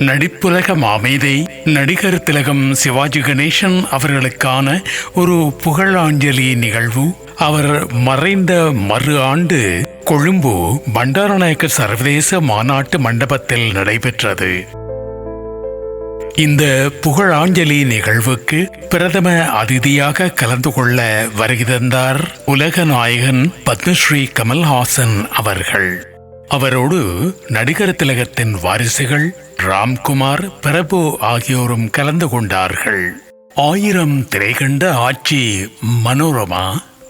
நடிப்புலக மாமேதை நடிகர் திலகம் சிவாஜி கணேசன் அவர்களுக்கான ஒரு புகழாஞ்சலி நிகழ்வு அவர் மறைந்த மறு ஆண்டு கொழும்பு பண்டாரநாயக்க சர்வதேச மாநாட்டு மண்டபத்தில் நடைபெற்றது. இந்த புகழாஞ்சலி நிகழ்வுக்கு பிரதம அதிதியாக கலந்து கொள்ள வருகை தந்தார் உலக நாயகன் பத்மஸ்ரீ கமல்ஹாசன் அவர்கள். அவரோடு நடிகர் திலகத்தின் வாரிசுகள் ராம்குமார், பிரபு ஆகியோரும் கலந்து கொண்டார்கள். 1000 திரைக்கண்ட ஆட்சி மனோரமா,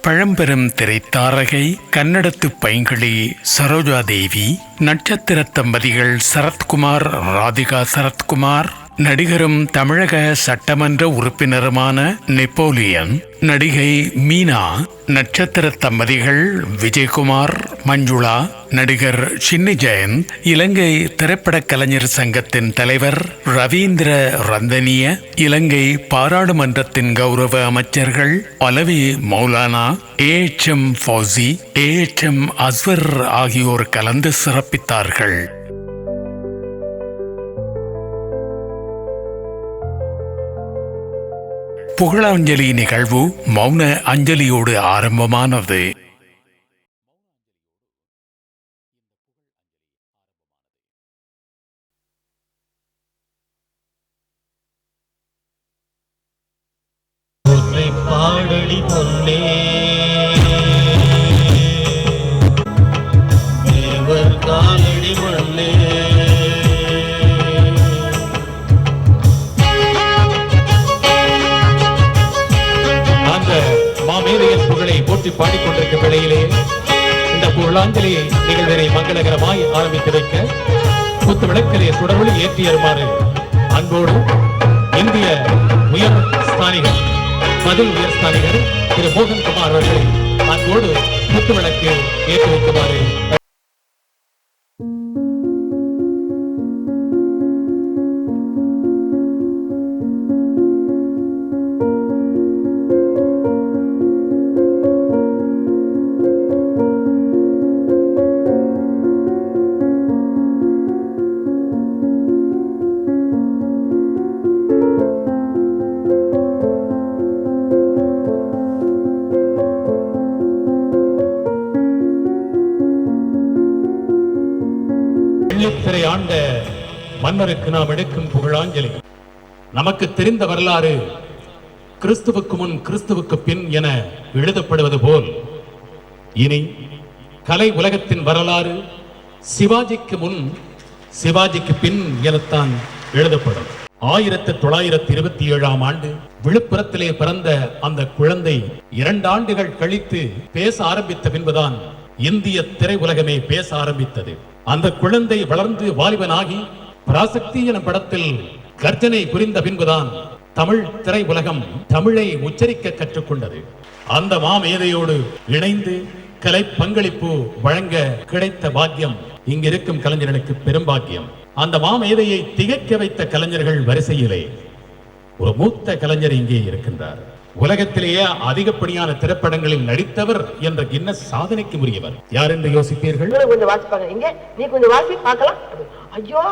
பழம்பெரும் திரைத்தாரகை கன்னடத்து பைங்கிளி சரோஜா தேவி, நட்சத்திர தம்பதிகள் சரத்குமார், ராதிகா சரத்குமார், நடிகரும் தமிழக சட்டமன்ற உறுப்பினருமான நெப்போலியன், நடிகை மீனா, நட்சத்திர தம்பதிகள் விஜயகுமார், மஞ்சுளா, நடிகர் சின்னி ஜெயந்த், இலங்கை திரைப்படக் கலைஞர் சங்கத்தின் தலைவர் ரவீந்திர ரந்தனிய, இலங்கை பாராளுமன்றத்தின் கௌரவ அமைச்சர்கள் Alavi Maulana, AHM Fauci, AHM Ashwar ஆகியோர் கலந்து சிறப்பித்தார்கள். புகழாஞ்சலி நிகழ்வு மௌன அஞ்சலியோடு ஆரம்பமானது. பாடடி பொன்னே தேவர் காலடி மண்ணே. மாமேதையின் புகழை போற்றி பாடிக்கொண்டிருக்கும் வேளையிலே இந்த புகழாஞ்சலி நிகழ்வினை மங்களகரமாய் ஆரம்பித்து வைக்க குத்து விளக்கிலே சுடரொளி ஏற்றியருமாறு அன்போடு இந்திய உயர் ஸ்தானிகர் பதில் உயர் ஸ்தானிகர் திரு மோகன்குமார் அவர்களை அன்போடு குத்து விளக்கு ஏற்றி வைக்குமாறு. திரை ஆண்ட மன்னருக்கு நாம் எடுக்கும் புகழாஞ்சலி. நமக்கு தெரிந்த வரலாறு கிறிஸ்துவுக்கு முன் கிறிஸ்துவுக்கு பின் என எழுதப்படுவது போல் இனி கலை உலகத்தின் வரலாறு சிவாஜிக்கு முன் சிவாஜிக்கு பின் எனத்தான் எழுதப்படும். 1927ஆம் ஆண்டு விழுப்புரத்திலே பிறந்த அந்த குழந்தை 2 ஆண்டுகள் கழித்து பேச ஆரம்பித்த பின்புதான் இந்திய திரை உலகமே பேச ஆரம்பித்தது. அந்த குழந்தை வளர்ந்து வாலிபனாகி பராசக்தி என படத்தில் கர்ஜனை புரிந்த பின்புதான் தமிழ் திரை உலகம் தமிழை உச்சரிக்க கற்றுக்கொண்டது. அந்த மாமேதையோடு இணைந்து கலை பங்களிப்பு வழங்க கிடைத்த பாக்கியம் இங்கிருக்கும் கலைஞர்களுக்கு பெரும் பாக்கியம். அந்த மாமேதையை திகைக்க வைத்த கலைஞர்கள் வரிசையிலே ஒரு மூத்த கலைஞர் இங்கே இருக்கின்றார். உலகத்திலேயே அதிகப்படியான திரைப்படங்களில் நடித்தவர் என்ற கின்னஸ் சாதனைக்கு உரியவர். யார் என்று யோசிப்பீர்கள்? கொஞ்சம் வாசிப்பாங்க. இங்க நீ கொஞ்சம் வாசி பார்க்கலாம். ஐயோ,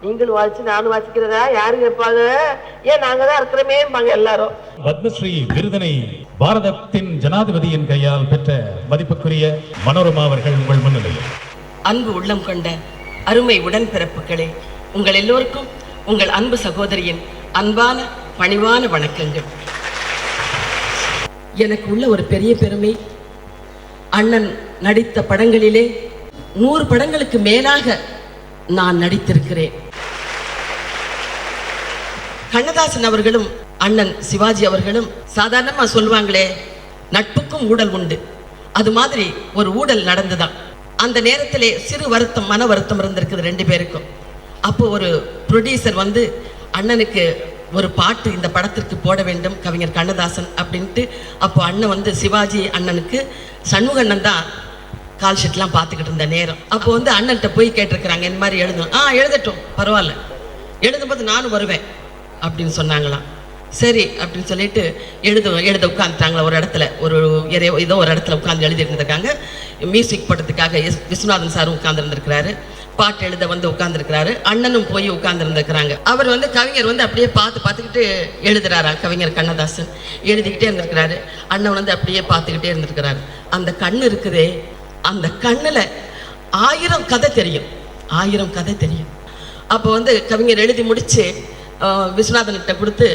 நீங்களும் வாசிச்சு நானும் வாசிக்கிறதா யாரு கேட்பாங்க? ஏன் நாங்க தான் இருக்கிறோமே எல்லாரும். பத்மஸ்ரீ விருதினை பாரதத்தின் ஜனாதிபதியின் கையால் பெற்ற மதிப்புக்குரிய மனோரமா அவர்கள் உங்கள் முன்னிலையில். அன்பு உள்ளம் கொண்ட அருமை உடன்பிறப்புகளே, உங்கள் எல்லோருக்கும் உங்கள் அன்பு சகோதரியின் அன்பான பணிவான வணக்கங்கள். எனக்கு உள்ள ஒரு பெரிய பெருமை, அண்ணன் நடித்த படங்களிலே 100 படங்களுக்கு மேலாக நான் நடித்திருக்கிறேன். கண்ணதாசன் அவர்களும் அண்ணன் சிவாஜி அவர்களும் சாதாரணமா சொல்லுவாங்களே, நட்புக்கும் ஊடல் உண்டு. அது மாதிரி ஒரு ஊடல் நடந்துதான். அந்த நேரத்திலே சிறு வருத்தம், மன வருத்தம் இருந்திருக்குது 2 பேருக்கும். அப்போ ஒரு ப்ரொடியூசர் வந்து அண்ணனுக்கு ஒரு பாட்டு இந்த படத்திற்கு போட வேண்டும், கவிஞர் கண்ணதாசன் அப்படின்ட்டு. அப்போ அண்ணன் வந்து சிவாஜி அண்ணனுக்கு சண்முகண்ணன் தான் கால் ஷீட்லாம் பார்த்துக்கிட்டு இருந்த நேரம். அப்போ வந்து அண்ணன்கிட்ட போய் கேட்டிருக்கிறாங்க, இந்த மாதிரி எழுதணும். எழுதட்டும், பரவாயில்ல, எழுதும்போது நானும் வருவேன் அப்படின்னு சொன்னாங்களாம். சரி அப்படின்னு சொல்லிட்டு எழுத உட்காந்துட்டாங்களா ஒரு இடத்துல, ஏதோ ஒரு இடத்துல உட்காந்து எழுதிட்டு இருந்திருக்காங்க. மியூசிக் போட்டதுக்காக விஸ்வநாதன் சாரும் உட்கார்ந்து இருந்திருக்கிறாரு. பாட்டு எழுத வந்து உட்கார்ந்துருக்கிறாரு. அண்ணனும் போய் உட்கார்ந்துருந்துருக்கிறாங்க. அவர் வந்து கவிஞர் வந்து அப்படியே பார்த்துக்கிட்டு எழுதுறாரா. கவிஞர் கண்ணதாசன் எழுதிக்கிட்டே இருந்திருக்கிறாரு. அண்ணன் வந்து அப்படியே பார்த்துக்கிட்டே இருந்திருக்கிறாரு. அந்த கண்ணு இருக்குதே, அந்த கண்ணுல 1000 கதை தெரியும், 1000 கதை தெரியும். அப்போ வந்து கவிஞர் எழுதி முடிச்சு விஸ்வநாதன்கிட்ட கொடுத்து,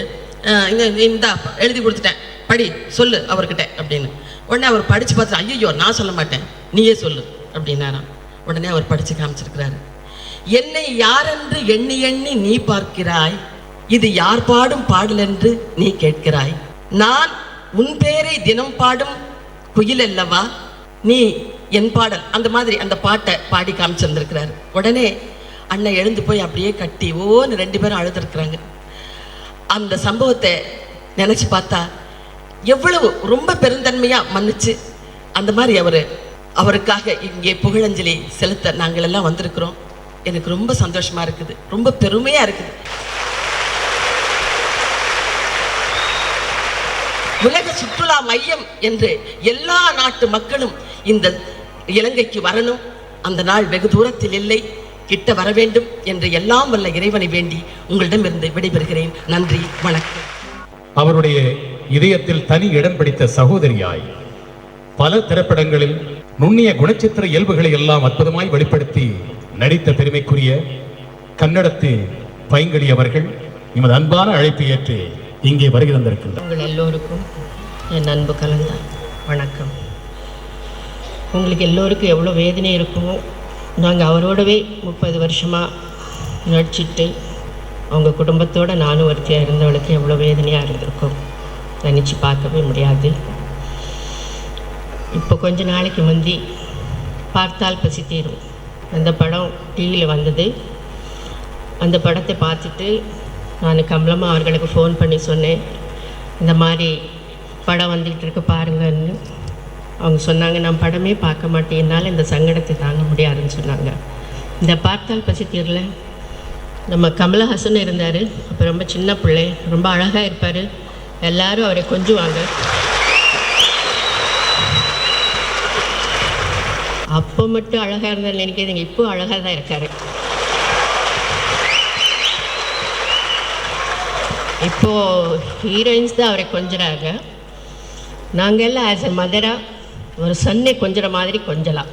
இந்தா எழுதி கொடுத்துட்டேன், படி சொல்லு அவர்கிட்ட அப்படின்னு. உடனே அவர் படித்து பார்த்துட்டு, ஐயோ நான் சொல்ல மாட்டேன், நீயே சொல்லு அப்படின்னாராம். உடனே அவர் படித்து காமிச்சிருக்கிறாரு. என்னை யாரென்று எண்ணி எண்ணி நீ பார்க்கிறாய், இது யார் பாடும் பாடல் என்று நீ கேட்கிறாய். நான் உன் பேரை தினம் பாடும் குயில் அல்லவா, நீ என் பாடல். அந்த மாதிரி அந்த பாட்டை பாடி காமிச்சிருந்திருக்கிறாரு. உடனே அண்ணன் எழுந்து போய் அப்படியே கட்டி ஓன்னு 2 பேரும் அழுதுருக்குறாங்க. அந்த சம்பவத்தை நினச்சி பார்த்தா எவ்வளவு ரொம்ப பெருந்தன்மையா மன்னிச்சு அந்த மாதிரி அவருக்காக இங்கே புகழஞ்சலி செலுத்த நாங்கள் எல்லாம் வந்திருக்கிறோம். எனக்கு ரொம்ப சந்தோஷமா இருக்குது, ரொம்ப பெருமையா இருக்குது. உலக சுற்றுலா மையம் என்று எல்லா நாட்டு மக்களும் இந்த இலங்கைக்கு வரணும். அந்த நாள் வெகு தூரத்தில் இல்லை, கிட்ட வர வேண்டும் என்று எல்லாம் வல்ல இறைவனை வேண்டி உங்களிடமிருந்து விடைபெறுகிறேன். நன்றி, வணக்கம். அவருடைய இதயத்தில் தனி இடம் பிடித்த சகோதரியாய் பல திரைப்படங்களில் நுண்ணிய குணச்சித்திர இயல்புகளை எல்லாம் அற்புதமாய் வெளிப்படுத்தி நடித்த பெருமைக்குரிய கன்னடத்து பைங்கடி அவர்கள் எமது அன்பான அழைப்பை ஏற்று இங்கே வருகை தந்திருக்கின்றார். உங்கள் எல்லோருக்கும் என் அன்பு கலந்த வணக்கம். உங்களுக்கு எல்லோருக்கும் எவ்வளோ வேதனை இருக்குமோ, நாங்கள் அவரோடவே 30 வருஷமாக நடிச்சிட்டு அவங்க குடும்பத்தோடு நானும் ஒருத்தியாக இருந்தவளுக்கு எவ்வளோ வேதனையாக இருந்திருக்கும் நினச்சி பார்க்கவே முடியாது. இப்போ கொஞ்ச நாளைக்கு முந்தி பார்த்தால் பசி தீரும் அந்த படம் டிவியில் வந்தது. அந்த படத்தை பார்த்துட்டு நான் கமலம்மா அவர்களுக்கு ஃபோன் பண்ணி சொன்னேன், இந்த மாதிரி படம் வந்துக்கிட்டு இருக்கு பாருங்கன்னு. அவங்க சொன்னாங்க, நான் படமே பார்க்க மாட்டேன், என்னால் இந்த சங்கடத்தை தாங்க முடியாதுன்னு சொன்னாங்க. இந்த பார்த்தால் பசி தீரில் நம்ம கமலஹாசன் இருந்தார். அப்போ ரொம்ப சின்ன பிள்ளை, ரொம்ப அழகாக இருப்பார். எல்லாரும் அவரை கொஞ்சுவாங்க. அப்போ மட்டும் அழகாக இருந்தாலும் நினைக்கிறதுங்க, இப்போ அழகாக தான் இருக்கார். இப்போது ஹீரோயின்ஸ் தான் அவரை கொஞ்சறாங்க. நாங்கள் எல்லாம் ஆஸ் எ மதராக ஒரு சன்னை கொஞ்சற மாதிரி கொஞ்சலாம்.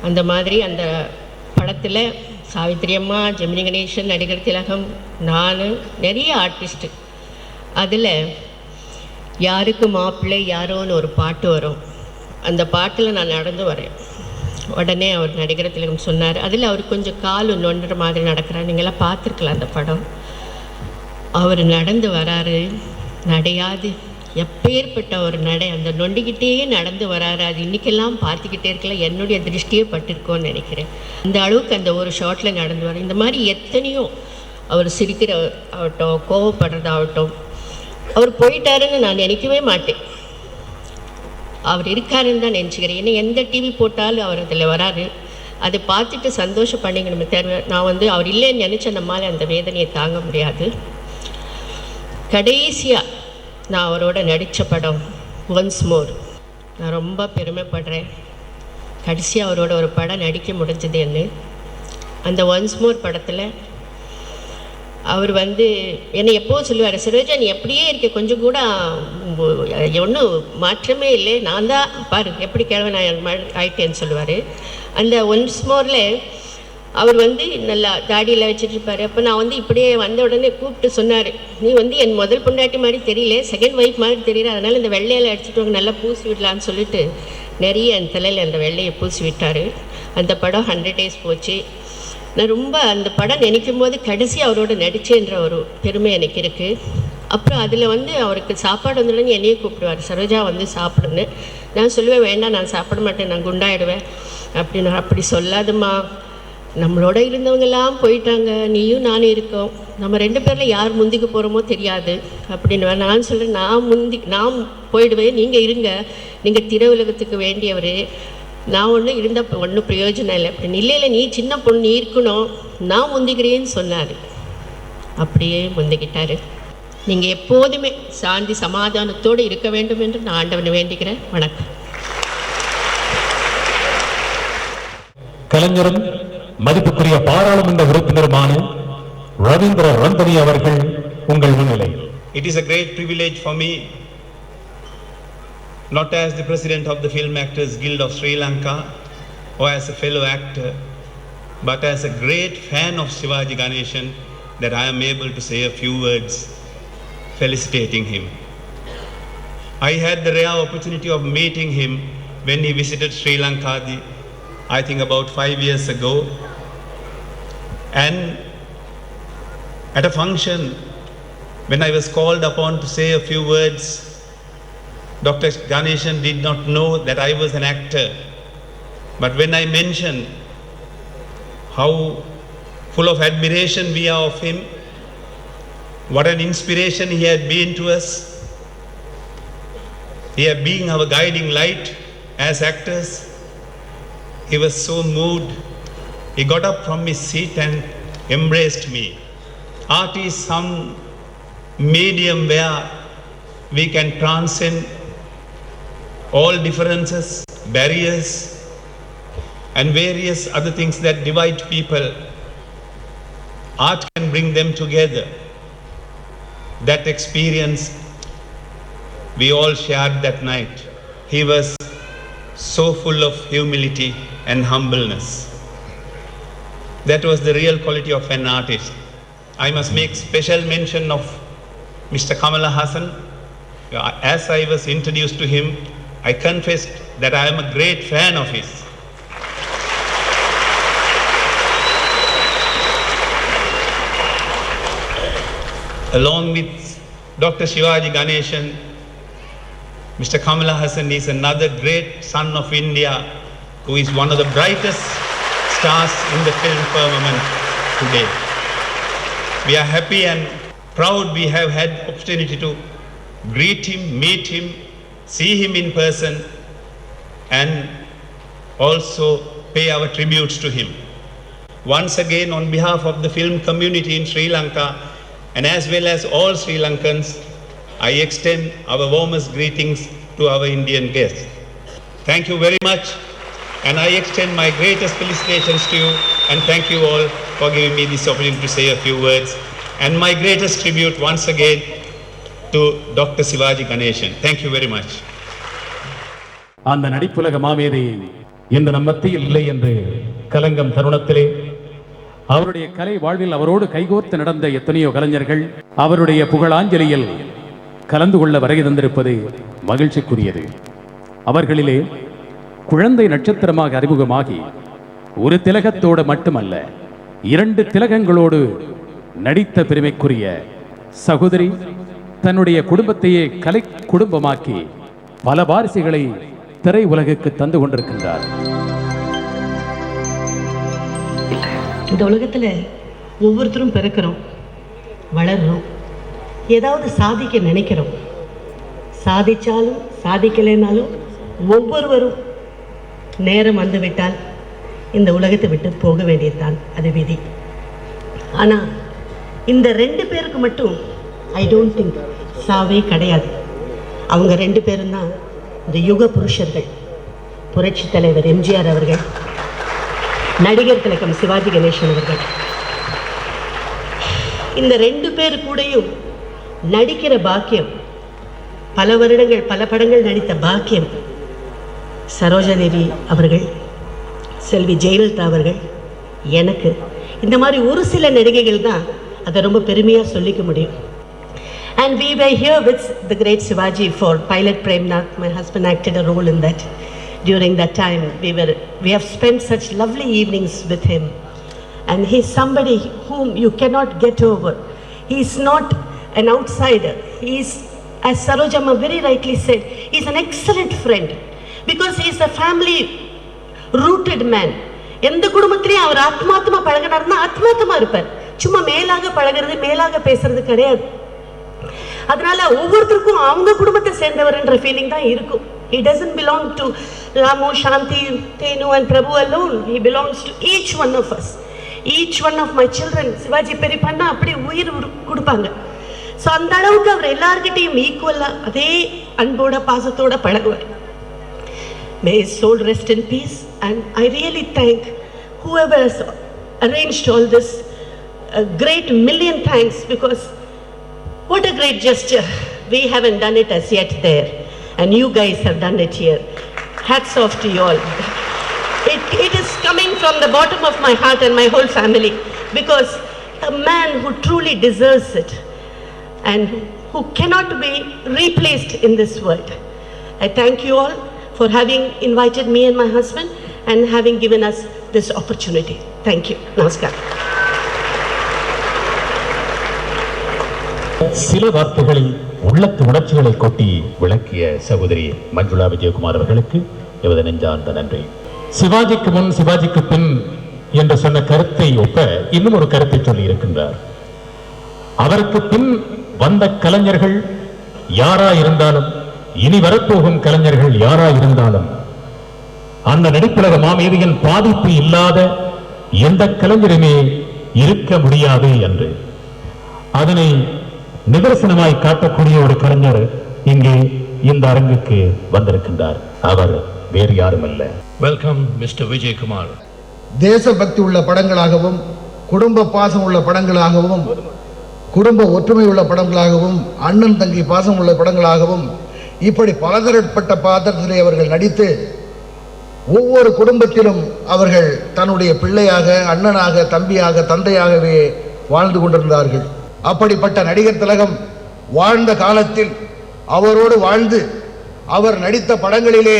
அந்த மாதிரி அந்த படத்தில் சாவித்திரி அம்மா, ஜெமினி கணேசன், நடிகர் திலகம், நான், நிறைய ஆர்டிஸ்ட்டு. அதில் யாருக்கு மாப்பிள்ளை யாரோன்னு ஒரு பாட்டு வரும். அந்த பாட்டில் நான் நடந்து வரேன். உடனே அவர் நடிகர் திலகம் சொன்னார், அதில் அவர் கொஞ்சம் கால் நொண்டுற மாதிரி நடக்கிறார், நீங்களாம் பார்த்துருக்கலாம் அந்த படம். அவர் நடந்து வராரு, நடையாது எப்பேற்பட்ட ஒரு நடை, அந்த நொண்டிக்கிட்டே நடந்து வராரு. அது இன்றைக்கெல்லாம் பார்த்துக்கிட்டே இருக்கலாம், என்னுடைய திருஷ்டியே பட்டிருக்கோன்னு நினைக்கிறேன். அந்த அளவுக்கு அந்த ஒரு ஷாட்டில் நடந்து வர. இந்த மாதிரி எத்தனையோ அவர் சிரிக்கிற ஆகட்டும், கோவப்படுறதாகட்டும். அவர் போயிட்டாருன்னு நான் நினைக்கவே மாட்டேன், அவர் இருக்காருன்னு தான் நினச்சிக்கிறேன். ஏன்னா எந்த டிவி போட்டாலும் அவர் அதில் வராரு. அதை பார்த்துட்டு சந்தோஷம் பண்ணிங்க நம்ம தேர்வு. நான் அவர் இல்லைன்னு நினச்ச நம்மளால் அந்த வேதனையை தாங்க முடியாது. கடைசியாக நான் அவரோட நடித்த படம் ஒன்ஸ் மோர். நான் ரொம்ப பெருமைப்படுறேன். கடைசியாக அவரோட ஒரு படம் நடிக்க முடிஞ்சது என்ன. அந்த ஒன்ஸ் மோர் படத்தில் அவர் என்னை எப்போது சொல்லுவார், சரோஜா நீ எப்படியே இருக்க, கொஞ்சம் கூட ஒன்றும் மாற்றமே இல்லை, நான் தான் பாரு எப்படி கிழமை நான் ஆயிட்டேன்னு சொல்லுவார். அந்த ஒன்ஸ் மோரில் அவர் நல்லா தாடியில் வச்சுட்ருப்பார். அப்போ நான் இப்படியே வந்த உடனே கூப்பிட்டு சொன்னார், நீ என் முதல் பொண்டாட்டி மாதிரி தெரியல, செகண்ட் ஒய்ஃப் மாதிரி தெரியல, அதனால் இந்த வெள்ளையில் அடிச்சுட்டு வாங்க, நல்லா பூசி விடலான்னு சொல்லிட்டு நிறைய என் தலையில் அந்த வெள்ளையை பூசி விட்டார். அந்த படம் 100 days போச்சு. நான் ரொம்ப அந்த படம் நினைக்கும் போது கடைசி அவரோட நடிச்சேன்ற ஒரு பெருமை எனக்கு இருக்குது. அப்புறம் அதில் அவருக்கு சாப்பாடு வந்துடனே என்னையே கூப்பிடுவார், சரோஜா சாப்பிடுன்னு. நான் சொல்லுவேன், வேண்டாம் நான் சாப்பிட மாட்டேன், நான் குண்டாயிடுவேன் அப்படின்னு. அப்படி சொல்லாதுமா, நம்மளோட இருந்தவங்கெல்லாம் போயிட்டாங்க, நீயும் நானும் இருக்கோம், நம்ம 2 பேரில் யார் முந்திக்க போகிறோமோ தெரியாது அப்படின்னு. நான் சொல்கிறேன், நான் போயிடுவேன், நீங்கள் இருங்க, நீங்கள் திரை உலகத்துக்கு வேண்டியவர், நான் இருந்தால் ஒன்றும் பிரயோஜனம் இல்லை அப்படின்னு. இல்லை நீ சின்ன பொண்ணு, நீ இருக்கணும், நான் முந்திக்கிறேன்னு சொன்னார். அப்படியே முந்திக்கிட்டார். நீங்கள் எப்போதுமே சாந்தி சமாதானத்தோடு இருக்க வேண்டும் என்று நான் ஆண்டவனை வேண்டிக்கிறேன். வணக்கம். கலைஞரும் மதிப்புக்குரிய பாராளுமன்ற உறுப்பினருமான ரவீந்திர ரந்தனி அவர்கள் உங்கள் முன்னிலை. It is a great privilege for me, not as the president of the Film Actors Guild of Sri Lanka or as a fellow actor, but as a great fan of Sivaji Ganesan, that I am able to say a few words felicitating him. I had the rare opportunity of meeting him when he visited Sri Lanka, I think about 5 years ago, and at a function when I was called upon to say a few words, Dr. Ganesan did not know that I was an actor, but when I mentioned how full of admiration we are of him, what an inspiration he had been to us, he had been our guiding light as actors, he was so moved. He got up from his seat and embraced me. Art is some medium where we can transcend all differences, barriers, and various other things that divide people. Art can bring them together. That experience we all shared that night. He was so full of humility and humbleness. That was the real quality of an artist. I must make special mention of Mr. Kamala Hassan. As I was introduced to him, I confessed that I am a great fan of his. Along with Dr. Sivaji Ganesan, Mr. Kamala Hassan is another great son of India who is one of the brightest stars in the film firmament today. We are happy and proud we have had opportunity to greet him, meet him, see him in person, and also pay our tributes to him. Once again, on behalf of the film community in Sri Lanka, and as well as all Sri Lankans, I extend our warmest greetings to our Indian guests. Thank you very much, and I extend my greatest felicitations to you, and thank you all for giving me this opportunity to say a few words, and my greatest tribute once again to Dr. Sivaji Ganesan. Thank you very much. அந்த நடிப்புலக மாமேதை இந்த நம் மத்தியில் இல்லை என்று கலங்கம் தருணத்திலே அவருடைய கலை வாழ்வில் அவரோடு கைகோர்த்து நடந்த எத்தனையோ கலைஞர்கள் அவருடைய புகழாஞ்சலியில் கலந்து கொள்ள வருகை தந்திருப்பது மகிழ்ச்சிக்குரியது. அவர்களிலே குழந்தை நட்சத்திரமாக அறிமுகமாகி ஒரு திலகத்தோடு மட்டுமல்ல 2 திலகங்களோடு நடித்த பெருமைக்குரிய சகோதரி தன்னுடைய குடும்பத்தையே கலை குடும்பமாக்கி பல வாரிசுகளை திரை உலகுக்கு தந்து கொண்டிருக்கின்றார். இந்த உலகத்துல ஒவ்வொருத்தரும் பிறக்கிறோம், வளர்றோம், ஏதாவது சாதிக்க நினைக்கிறோம். சாதிச்சாலும் சாதிக்கலைனாலும் ஒவ்வொருவரும் நேரம் வந்துவிட்டால் இந்த உலகத்தை விட்டு போக வேண்டியதுதான், அது விதி. ஆனால் இந்த 2 பேருக்கு மட்டும் ஐ டோன்ட் திங்க் சாவே கிடையாது. அவங்க 2 பேரும் தான் இந்த யுக புருஷர்கள். புரட்சி தலைவர் எம்ஜிஆர் அவர்கள், நடிகர் திலகம் சிவாஜி கணேசன் அவர்கள். இந்த 2 பேர் கூடயும் நடிக்கிற பாக்கியம், பல வருடங்கள் பல படங்கள் நடித்த பாக்கியம் சரோஜாதேவி அவர்கள், செல்வி ஜெயலலிதா அவர்கள், எனக்கு இந்த மாதிரி ஒரு சில நடிகைகள் தான் அதை ரொம்ப பெருமையாக சொல்லிக்க முடியும். And we were here with the great Sivaji for Pilot Premnath. My husband acted a role in that. During that time, we have spent such lovely evenings with him. And he's somebody whom you cannot get over. He's not an outsider. He's, as Sarojamma very rightly said, he's an excellent friend. Because he's a family-rooted man. எந்த குடும்பத்திலையும் அவர் ஆத்மாத்மா பழகினார்னா ஆத்மாத்மா இருப்பார். சும்மா மேலாக பழகிறது, மேலாக பேசுறது கிடையாது. அதனால ஒவ்வொருத்தருக்கும் அவங்க குடும்பத்தை சேர்ந்தவர் என்ற ஃபீலிங் தான் இருக்கும். He doesn't belong to Ramu, Shanti, Thenu and Prabhu alone. He belongs to each one of us. Each one of my children. Sivaji பெரியப்பா அப்படி உயிர் கொடுப்பாங்க. ஸோ அந்த அளவுக்கு அவர் எல்லார்கிட்டையும் ஈக்குவலாக அதே அன்போட பாசத்தோட பழகுவார். May his soul rest in peace, and I really thank whoever has arranged all this. A great million thanks, because what a great gesture. We haven't done it as yet there, and you guys have done it here. Hats off to you all. It is coming from the bottom of my heart and my whole family, because a man who truly deserves it and who cannot be replaced in this world. I thank you all for having invited me and my husband and having given us this opportunity. Thank you. Namaskar. சில வார்த்தைகளில் உள்ளத்து உணர்ச்சிகளை கொட்டி விளக்கிய சகோதரி மஞ்சுளா விஜயகுமார் அவர்களுக்கு எமது நெஞ்சார்ந்த நன்றி. சிவாஜிக்கு முன் சிவாஜிக்கு பின் என்று சொன்ன கருத்தை ஒப்ப இன்னும் ஒரு கருத்தை சொல்லி இருக்கின்றார். அவருக்கு பின் வந்த கலைஞர்கள் யாரா இருந்தாலும், இனி வரப்போகும் கலைஞர்கள் யாரா இருந்தாலும், அந்த நடிப்புலக மாமேதையின் பாதிப்பு இல்லாத எந்த கலைஞருமே இருக்க முடியாது என்று அதனை நிதர்சனமாய் காட்டக்கூடிய ஒரு கலைஞர் இங்கே இந்த அரங்குக்கு வந்திருக்கின்றார். அவர் வேறு யாரும் அல்ல. Welcome mister Vijayakumar. தேசபக்தி உள்ள படங்களாகவும், குடும்ப பாசம் உள்ள படங்களாகவும், குடும்ப ஒற்றுமை உள்ள படங்களாகவும், அண்ணன் தங்கி பாசம் உள்ள படங்களாகவும், இப்படி பலதரப்பட்ட பாத்திரத்திலே அவர்கள் நடித்து ஒவ்வொரு குடும்பத்திலும் அவர்கள் தன்னுடைய பிள்ளையாக, அண்ணனாக, தம்பியாக, தந்தையாகவே வாழ்ந்து கொண்டிருந்தார்கள். அப்படிப்பட்ட நடிகர் திலகம் வாழ்ந்த காலத்தில் அவரோடு வாழ்ந்து அவர் நடித்த படங்களிலே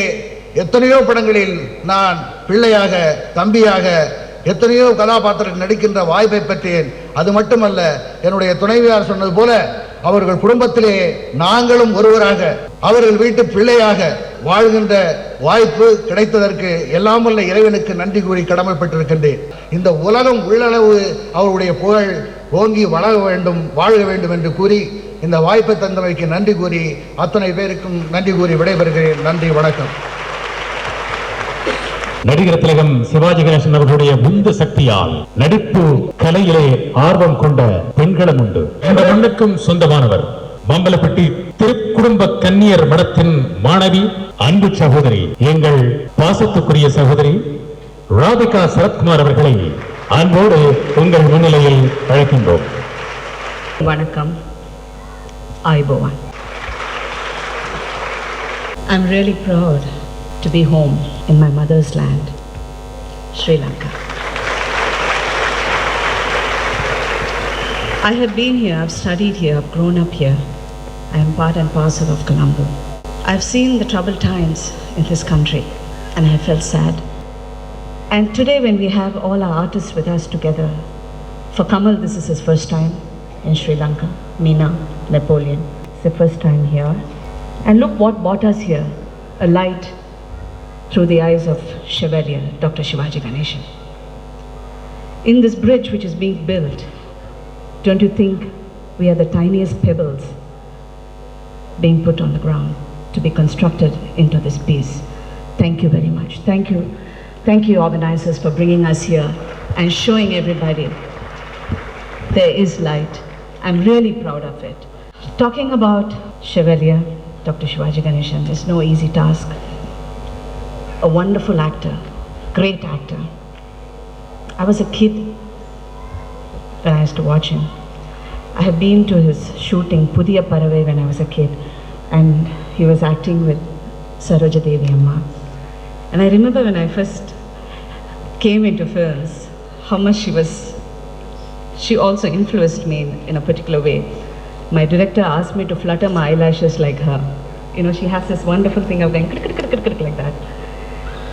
எத்தனையோ படங்களில் நான் பிள்ளையாக, தம்பியாக, எத்தனையோ கதாபாத்திரங்கள் நடிக்கின்ற வாய்ப்பை பெற்றேன். அது மட்டுமல்ல, என்னுடைய துணைவியார் சொன்னது போல அவர்கள் குடும்பத்திலே நாங்களும் ஒருவராக, அவர்கள் வீட்டு பிள்ளையாக வாழ்கின்ற வாய்ப்பு கிடைத்ததற்கு எல்லாம் வல்ல இறைவனுக்கு நன்றி கூறி கடமைப்பட்டிருக்கின்றேன். இந்த உலகம் உள்ளளவு அவருடைய புகழ் ஓங்கி வளர வேண்டும், வாழ்க வேண்டும் என்று கூறி இந்த வாய்ப்பை தந்தமைக்கு நன்றி கூறி அத்தனை பேருக்கும் நன்றி கூறி விடைபெறுகிறேன். நன்றி, வணக்கம். நடிகர் திலகம் சிவாஜி கணேசன் அவர்களுடைய உந்து சக்தியால் நடிப்பு கலையிலே ஆர்வம் கொண்ட பெண்களும் உண்டு. இந்த மண்ணுக்கும் சொந்தமானவர். மம்பலப்பட்டி திருக்குடும்ப கன்னியர் மடத்தின் மாணவி, அன்பு சகோதரி, எங்கள் பாசத்துக்குரிய சகோதரி ராதிகா சரத்குமார் அவர்களை அன்போடு உங்கள் முன்னிலையில் அழைக்கின்றோம். வணக்கம். Ayubowan. I'm really proud to be home in my mother's land, Sri Lanka. I have been here, I've studied here, I've grown up here. I am part and parcel of Colombo. I've seen the troubled times in this country and I have felt sad. And today when we have all our artists with us together, for Kamal this is his first time in Sri Lanka, Meena, Napoleon, it's the first time here. And look what brought us here, a light through the eyes of Chevalier, Dr. Shivaji Ganeshan. In this bridge which is being built, don't you think we are the tiniest pebbles being put on the ground to be constructed into this piece? Thank you very much. Thank you. Thank you organizers for bringing us here and showing everybody there is light. I'm really proud of it. Talking about Chevalier, Dr. Shivaji Ganeshan is no easy task. A wonderful actor, great actor. I was a kid when I used to watch him. I have been to his shooting, Pudiya Paravai, when I was a kid, and he was acting with Saroja Devi Amma. And I remember when I first came into films, how much she also influenced me in a particular way. My director asked me to flutter my eyelashes like her. You know, she has this wonderful thing of going like that.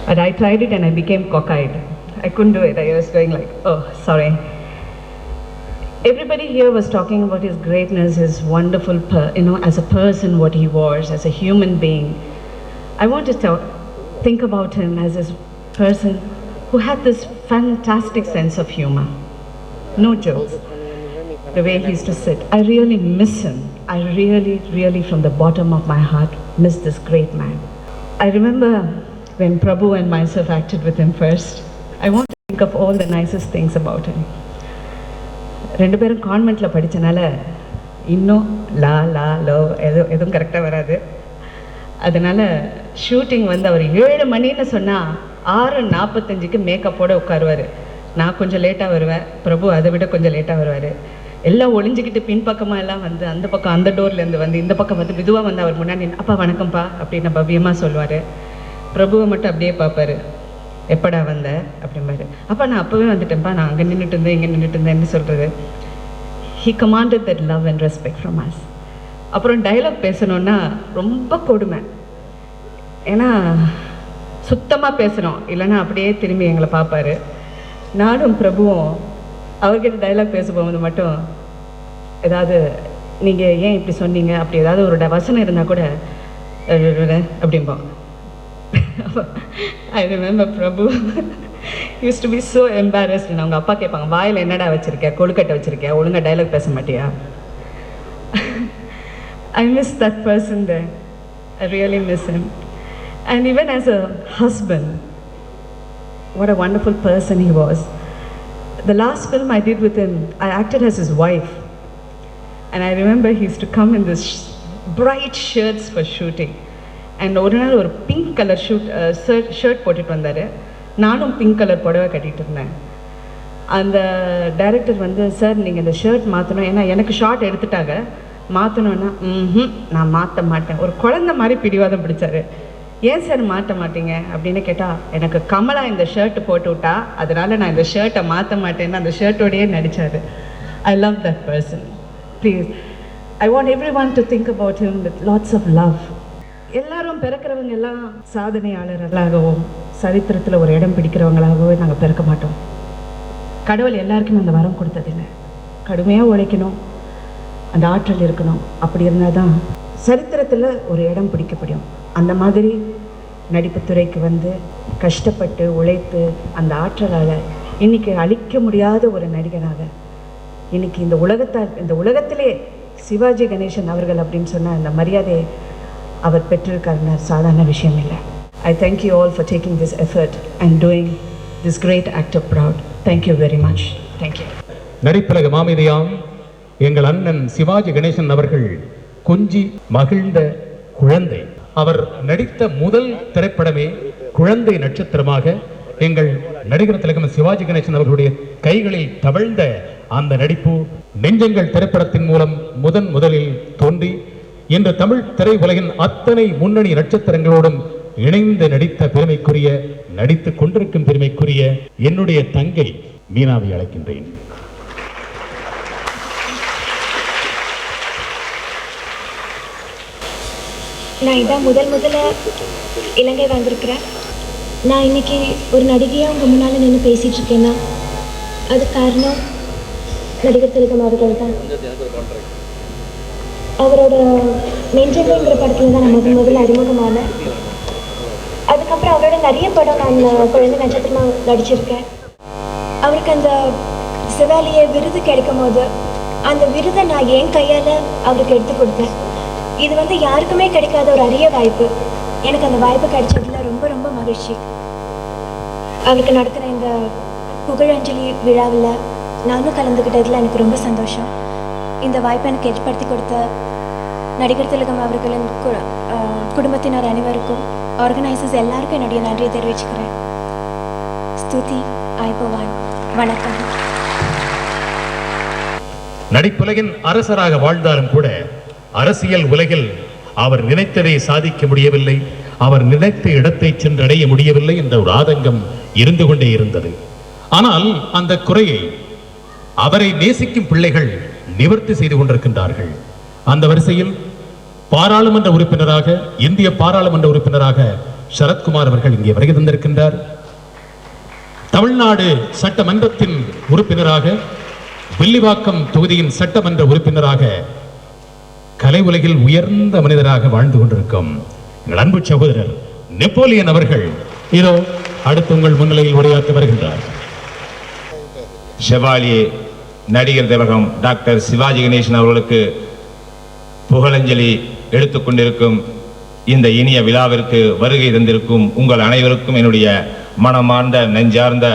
But I tried it and I became cockeyed. I couldn't do it. I was going like, oh, sorry. Everybody here was talking about his greatness, his wonderful, as a person, what he was, as a human being. I want to think about him as this person who had this fantastic sense of humor. No jokes. The way he used to sit. I really miss him. I really, really, from the bottom of my heart, miss this great man. I remember when Prabhu and myself acted with him first. I want to think of all the nicest things about him. ரெண்டு பேரும் கான்வென்ட்டில் படித்தனால இன்னும் love எதுவும் கரெக்டாக வராது. அதனால் shooting வந்து அவர் 7 மணின்னு சொன்னால் 6:45 மேக்கப்போடு உட்காருவார். நான் கொஞ்சம் லேட்டாக வருவேன், பிரபு அதை விட கொஞ்சம் லேட்டாக வருவார். எல்லாம் ஒளிஞ்சிக்கிட்டு பின்பக்கமாக எல்லாம் வந்து அந்த பக்கம் அந்த டோர்லேருந்து வந்து இந்த பக்கம் வந்து மெதுவாக வந்து அவர் முன்னாடி அப்பா வணக்கம்ப்பா அப்படின்னு பவ்யமாக சொல்லுவார். பிரபுவை மட்டும் அப்படியே பார்ப்பார், எப்படா வந்த அப்படிம்பாரு. அப்பா நான் அப்போவே வந்துட்டேன்ப்பா, நான் அங்கே நின்றுட்டு இருந்தேன் இங்கே நின்றுட்டு இருந்தேன்னு சொல்கிறது. He commanded that love and respect from us. அப்புறம் டைலாக் பேசணுன்னா ரொம்ப கொடுமை. ஏன்னா சுத்தமாக பேசணும், இல்லைன்னா அப்படியே திரும்பி எங்களை பார்ப்பாரு. நானும் பிரபுவும் அவர்கிட்ட டைலாக் பேச போகும்போது மட்டும் ஏதாவது நீங்கள் ஏன் இப்படி சொன்னீங்க அப்படி ஏதாவது ஒரு வசனம் இருந்தால் கூட அப்படிம்போம். I remember Prabhu used to be so embarrassed. அவங்க அப்பா கேட்பாங்க, வாயில் என்னடா வச்சிருக்க, கொழுக்கட்டை வச்சிருக்க, ஒழுங்கா டைலாக் பேச மாட்டியா? I miss that person there. I really miss him. And even as a husband, what a wonderful person he was. The last film I did with him, I acted as his wife. And I remember he used to come in this bright shirts for shooting. And ஒரு நாள் ஒரு pink colour shirt போட்டுட்டு வந்தார். நானும் pink colour புடவை கட்டிகிட்டு இருந்தேன். அந்த டைரக்டர் வந்து, சார் நீங்கள் இந்த ஷர்ட் மாற்றணும், ஏன்னா எனக்கு ஷார்ட் எடுத்துட்டாங்க, மாற்றணுன்னா நான் மாற்ற மாட்டேன். ஒரு குழந்த மாதிரி பிடிவாதம் பிடிச்சாரு. ஏன் சார் மாற்ற மாட்டீங்க அப்படின்னு கேட்டால், எனக்கு கமலா இந்த ஷர்ட் போட்டு விட்டா அதனால் நான் இந்த ஷர்ட்டை மாற்ற மாட்டேன்னு அந்த ஷர்ட்டோடையே நடித்தார். I love that person. Please, I want everyone to think about him with lots of love. எல்லாரும் பிறக்கிறவங்க எல்லாம் சாதனையாளர்களாகவும் சரித்திரத்தில் ஒரு இடம் பிடிக்கிறவங்களாகவே நாங்கள் பிறக்க மாட்டோம். கடவுள் எல்லாருக்குமே அந்த வரம் கொடுத்ததில்லை. கடுமையாக உழைக்கணும், அந்த ஆற்றல் இருக்கணும். அப்படி இருந்தால் தான் சரித்திரத்தில் ஒரு இடம் பிடிக்கப்படும். அந்த மாதிரி நடிப்புத்துறைக்கு வந்து கஷ்டப்பட்டு உழைத்து அந்த ஆற்றலால் இன்றைக்கி அழிக்க முடியாத ஒரு நடிகனாக இன்றைக்கி இந்த உலகத்திலே சிவாஜி கணேசன் அவர்கள் அப்படின்னு சொன்ன அந்த மரியாதையை அவர் பெற்றிருக்காருன்னா சாதாரண விஷயம் இல்லை. I thank you all for taking this effort and doing this great actor proud. Thank you very much. Thank you. நடிப்புலக மாமேதையாம் எங்கள் அண்ணன் சிவாஜி கணேசன் அவர்கள் கொஞ்சி மகிழ்ந்த குழந்தை. அவர் நடித்த முதல் திரைப்படமே குழந்தை நட்சத்திரமாக எங்கள் நடிகர் திலகம் சிவாஜி கணேசன் அவர்களுடைய கைகளில் தவழ்ந்த அந்த நடிப்பு நெஞ்சங்கள் திரைப்படத்தின் மூலம் முதலில் தோன்றி இன்று தமிழ் திரையுலகின் அத்தனை முன்னணி நட்சத்திரங்களோடும் இணைந்து நடித்துக் கொண்டிருக்கும் பெருமைக்குரிய என்னுடைய தங்கை மீனாவை அழைக்கின்றேன். நான் இதான் முதல்ல இலங்கை வந்திருக்கிறேன். நான் இன்னைக்கு ஒரு நடிகையாக உங்கள் முன்னால் நின்று பேசிகிட்டு இருக்கேன்னா அது காரணம் நடிகர் திலகம் அவர்கள் தான். அவரோட நெஞ்சங்கள்ங்கிற படத்தில் தான் நான் முதல்ல அறிமுகமான. அதுக்கப்புறம் அவரோட நிறைய படம் நான் குழந்தை நட்சத்திரமாக நடிச்சிருக்கேன். அவருக்கு அந்த சிவாலிய விருது கிடைக்கும் போது அந்த விருதை நான் என் கையால் அவருக்கு எடுத்து கொடுத்தேன். இது வந்து யாருக்குமே கிடைக்காத ஒரு அரிய வாய்ப்பு. எனக்கு அந்த வாய்ப்பு கிடைச்சதுல ரொம்ப ரொம்ப மகிழ்ச்சி. அவருக்கு நடக்கிற இந்த புகழஞ்சலி விழாவில் நானும் கலந்துக்கிட்டதில் எனக்கு ரொம்ப சந்தோஷம். இந்த வாய்ப்பை எனக்கு ஏற்படுத்தி கொடுத்த நடிகர் திலகம் அவர்களின் குடும்பத்தினர் அனைவருக்கும், ஆர்கனைசர்ஸ் எல்லாருக்கும் என்னுடைய நன்றியை தெரிவிச்சுக்கிறேன். ஸ்துதி ஐபவான். வணக்கம். நடிப்புலகின் அரசராக வாழ்ந்தாலும் கூட அரசியல் உலகில் அவர் நினைத்ததை சாதிக்க முடியவில்லை, அவர் நினைத்த இடத்தை சென்றடைய முடியவில்லை என்ற ஒரு ஆதங்கம் இருந்து கொண்டே இருந்தது. ஆனால் அந்த குறையை அவரை நேசிக்கும் பிள்ளைகள் நிவர்த்தி செய்து கொண்டிருக்கின்றார்கள். அந்த வரிசையில் பாராளுமன்ற உறுப்பினராக, இந்திய பாராளுமன்ற உறுப்பினராக சரத்குமார் அவர்கள் இங்கே வருகை தந்திருக்கின்றார். தமிழ்நாடு சட்டமன்றத்தின் உறுப்பினராக, வில்லிவாக்கம் தொகுதியின் சட்டமன்ற உறுப்பினராக, கலை உலகில் உயர்ந்த மனிதராக வாழ்ந்து கொண்டிருக்கும் எங்கள் அன்பு சகோதரர் நெப்போலியன் அவர்கள் இதோ அடுத்து உங்கள் முன்னிலையில் உரையாற்றி வருகின்றார். செவாலியே நடிகர் திலகம் டாக்டர் சிவாஜி கணேசன் அவர்களுக்கு புகழஞ்சலி எடுத்துக்கொண்டிருக்கும் இந்த இனிய விழாவிற்கு வருகை தந்திருக்கும் உங்கள் அனைவருக்கும் என்னுடைய மனமார்ந்த நெஞ்சார்ந்த